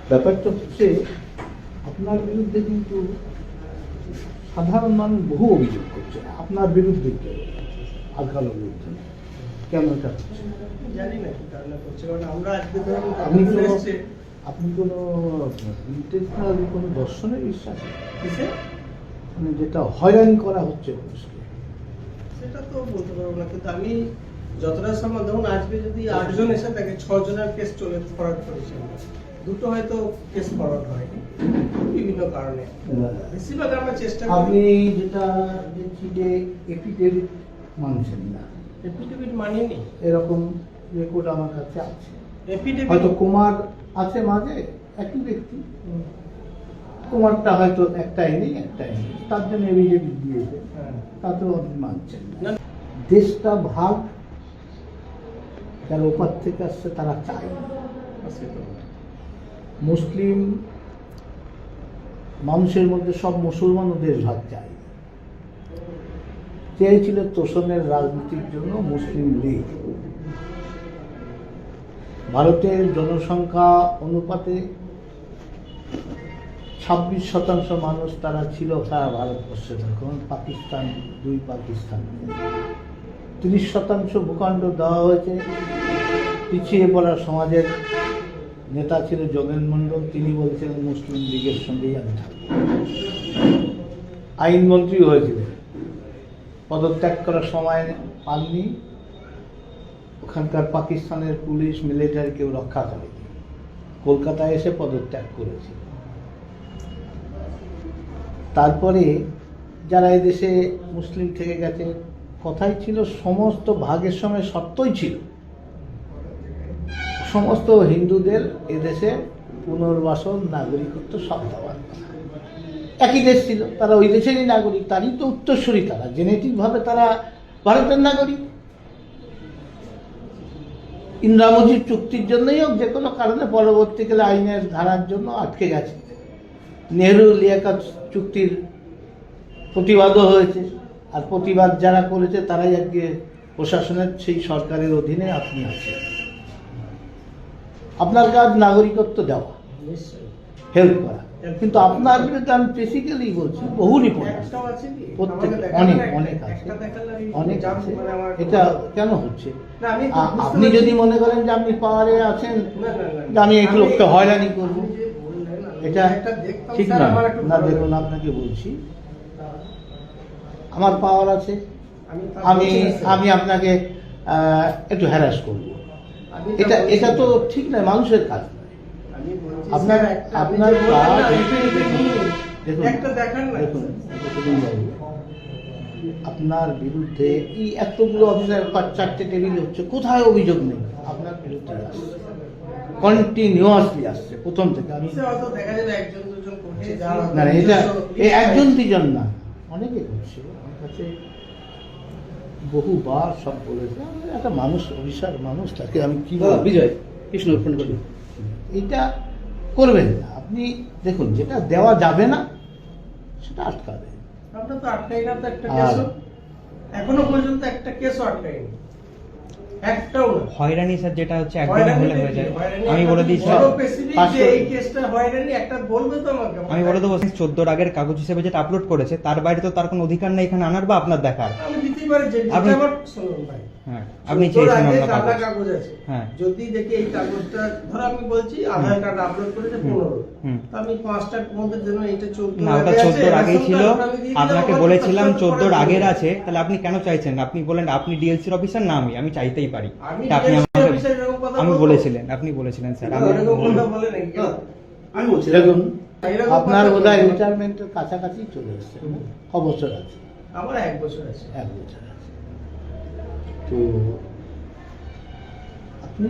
ব্যাপারটা হচ্ছে আপনার বিরুদ্ধে কিন্তু সাধারণ মানুষ বহু অভিযোগ করছে আপনার বিরুদ্ধে, আর কারোর বিরুদ্ধে কেন এটা হচ্ছে জানি না কি কারণে করছে, কারণ আমরা আজকে ধরুন আপনি কোনো ইন্টেনশনাল কোনো দর্শনে বিশ্বাস মানে যেটা হয়রানি করা হচ্ছে মানুষকে, সেটা তো বলতে পারবো না, কিন্তু আমি যতটা সম্ভব ধরুন আজকে যদি 8 জন এসে থাকে 6 জনের কেস চলে ফরওয়ার্ড করেছে, দুটো হয়তো কেস ফরওয়ার্ড হয়নি বিভিন্ন কারণে। বেশিরভাগ আমরা চেষ্টা করি। আপনি যেটা দেখছি যে এফিডেভিট মানছেন না, এফিডেভিট মানিনি, এরকম রেকর্ড আমার কাছে আছে। এফিডেভিট হয়তো কুমার আছে মাঝে একই ব্যক্তি, কুমারটা হয়তো একটাই নেই তার জন্য এফিডেভিট দিয়েছে, তাতেও আপনি মানছেন না। দেশটা ভাগ যারা ওপার থেকে আসছে তারা চায় না। মুসলিম মানুষের মধ্যে সব মুসলমানও দেশ ভাগ চায়, চেয়েছিল তোষণের রাজনীতির জন্য মুসলিম লীগ। ভারতের জনসংখ্যা অনুপাতে 26% মানুষ তারা ছিল সারা ভারতবর্ষে, তখন পাকিস্তান 2 পাকিস্তান। 30% ভূখণ্ড দেওয়া হয়েছে। পিছিয়ে পড়া সমাজের নেতা ছিল যোগেন মণ্ডল, তিনি বলছিলেন মুসলিম লীগের সঙ্গেই আমি থাকব। আইনমন্ত্রী হয়েছিলেন, পদত্যাগ করার সময় পাননি, ওখানকার পাকিস্তানের পুলিশ মিলিটারি কেউ রক্ষা করেনি, কলকাতায় এসে পদত্যাগ করেছে। তারপরে যারা এদেশে মুসলিম থেকে গেছে, কথাই ছিল সমস্ত ভাগের সময় শর্তই ছিল সমস্ত হিন্দুদের এদেশে পুনর্বাসন, নাগরিকত্ব সব দেওয়ার কথা। একই দেশ ছিল, তারা ওই দেশেরই নাগরিক, তারই তো উত্তরসূরি, তারা জেনেটিকভাবে তারা ভারতের নাগরিক। ইন্দিরা মুজিব চুক্তির জন্যই হোক, যে কোনো কারণে পরবর্তীকালে আইনের ধারার জন্য আটকে গেছে। নেহরু লিয়াকত চুক্তির প্রতিবাদও হয়েছে, আর প্রতিবাদ যারা করেছে তারাই আজকে প্রশাসনের সেই সরকারের অধীনে আপনি আছেন। আপনার কাজ নাগরিকত্ব দেওয়া, হেল্প করা, কিন্তু আপনার বিরুদ্ধে আমি বেসিক্যালি বলছি বহু রিপোর্ট প্রত্যেক অনেক আছে। এটা কেন হচ্ছে? আপনি যদি মনে করেন যে আপনি পাওয়ারে আছেন, যে আমি এই লোককে হয়রানি করবো, এটা ঠিক না। না, দেখুন আপনাকে বলছি, আমার পাওয়ার আছে, আমি আপনাকে একটু হ্যারাস করবো, এটা তো ঠিক নয়, মানুষের কাজ নয়। আপনার আপনার বিরুদ্ধে এই এতগুলো অফিসার 4টে টেবিল হচ্ছে, কোথায় অভিযোগ নেই? আপনার বিরুদ্ধে আসছে, কন্টিনিউয়াসলি আসছে প্রথম থেকে। আমি না, এটা এই 1-2 না, অনেকে করছে। আমার কাছে বহুবার সব বলেছে, একটা মানুষ অফিসার মানুষ, তাকে আমি কি বিজয় কৃষ্ণ ফোন করি, এটা করবেন না। আপনি দেখুন, যেটা দেওয়া যাবে না সেটা আটকাবে। আমরা তো আটকাই না, তো একটা কেসও এখনো পর্যন্ত একটা কেসও আটকাইনি, একটাও না। হয়রানি স্যার যেটা হচ্ছে একদিনে হলে হয়ে যায়। আমি বলে দিয়েছি এই কেসটা হয়রানি একটা বলবে তো আমাকে, আমি বলে দেবো 14 আগের কাগজ হিসেবে যেটা আপলোড করেছে, তার বাইরে তো তার কোনো অধিকার নেই এখানে আনার বা আপনার দেখার। আমি দিতেই পারি, যেটা আমার শুনুন ভাই, হ্যাঁ আপনি চেয়েছেন অন্য কাগজ আছে, হ্যাঁ যদি দেখি এই কাগজটা, ধরো আমি বলছি আধার কার্ড আপলোড করেছে 15, আমি 5টার মধ্যে যেন এটা 14 না, ওটা 14 আগেই ছিল। আপনাকে বলেছিলাম 14 আগের আছে, তাহলে আপনি কেন চাইছেন? আপনি বলেন আপনি ডিএলসির অফিসার না, আমি চাইতেই পারি। আপনি আমি বলেছিলেন, আপনি বলেছিলেন স্যার, আমি বলছি দেখুন, আপনার বোধহয় রিটায়ারমেন্টের কাছাকাছি চলে এসছে, ক বছর আছে? আমার 1 বছর আছে। 1 বছর আছে। তো আপনি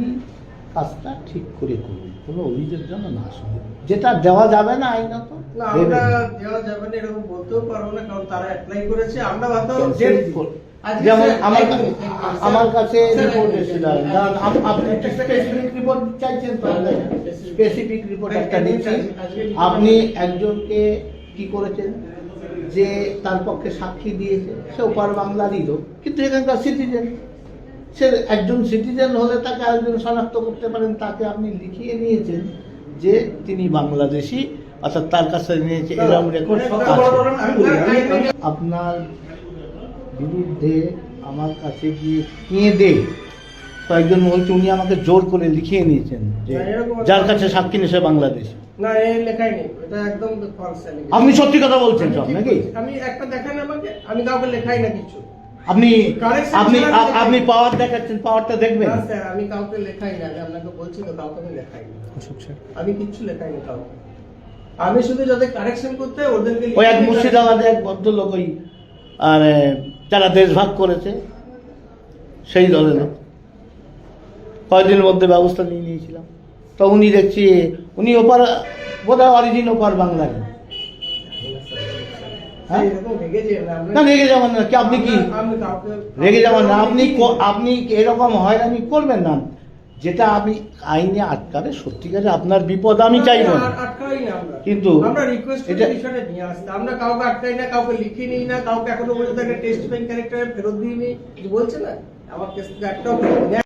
কাজটা ঠিক করে করুন, কোনো অভিযোগ যেন না শুনুন। যেটা দেওয়া যাবে না আইনত, না আমরা দেওয়া যাবে না এরকম বলতেও পারবো না, কারণ তারা অ্যাপ্লাই করেছে। আমরা ভাবতাম যেমন আমার কাছে রিপোর্ট এসেছিল, আপনি স্পেসিফিক রিপোর্ট চাইছেন, তো স্পেসিফিক রিপোর্ট একটা দিচ্ছি। আপনি একজনকে কি করেছেন, যে তার পক্ষে সাক্ষী দিয়েছে, সে ওপার বাংলারই লোক, কিন্তু এখানকার সিটিজেন। সে একজন সিটিজেন হলে তাকে আরেকজন শনাক্ত করতে পারেন, তাকে আপনি লিখিয়ে নিয়েছেন যে তিনি বাংলাদেশি, অর্থাৎ তার কাছে নিয়েছে এরকম রেকর্ড সব আছে। আপনার বিরুদ্ধে আমার কাছে গিয়ে কেঁদে কয়েকজন বলছে উনি আমাকে জোর করে লিখিয়ে নিয়েছেন যে যার কাছে সাক্ষী নেছে বাংলাদেশ। না, এ লেখাই নেই, এটা একদম false allegation। আপনি সত্যি কথা বলছেন সব নাকি? আমি একটা দেখান আমাকে, আমি কাউকে লেখাই না কিছু। আপনি Correction আপনি ছাড়া আমি আপনি দেখাই। পাওয়ার দেখাচ্ছেন, পাওয়ারটা দেখবেন। না স্যার, আমি কাউকে লেখাই না, আমি আপনাকে বলছি তো, কাউকে আমি লেখাই না, আমি কিচ্ছু লেখাই না কাউকে। আমি শুধু যাদের কারেকশন করতে হয়, ওদেরকে ওই এক লিখে দিই। মুর্শিদাবাদে এক ভদ্রলোক ওই আর যারা দেশভাগ করেছে সেই দলের লোক, কয়েকদিনের মধ্যে ব্যবস্থা নিয়ে নিয়েছিলাম। তো উনি দেখছি উনি ওপার বোধহয় অরিজিন ওপার বাংলার। হ্যাঁ? এরকম রেগে যেও না, আমরা- না রেগে যাবেন না, কি আপনি কি আমি কাউকে- রেগে যাবেন না, আপনি এরকম হয়রানি করবেন না। যেটা আমি আইনে আটকাবে, সত্যিকারে আপনার বিপদ আমি চাইব না, আটকাই না আমরা। কিন্তু আমরা রিকোয়েস্ট করি এটা- বিষয়টা নিয়ে আসতে। আমরা কাউকে আটকাই না, কাউকে লিখে নিই না, কাউকে এখনো পর্যন্ত একটা টেস্টিফাইং ক্যারেক্টারে ফেরত দিইনি। যে বলছে না আমার কেস থেকে একটাও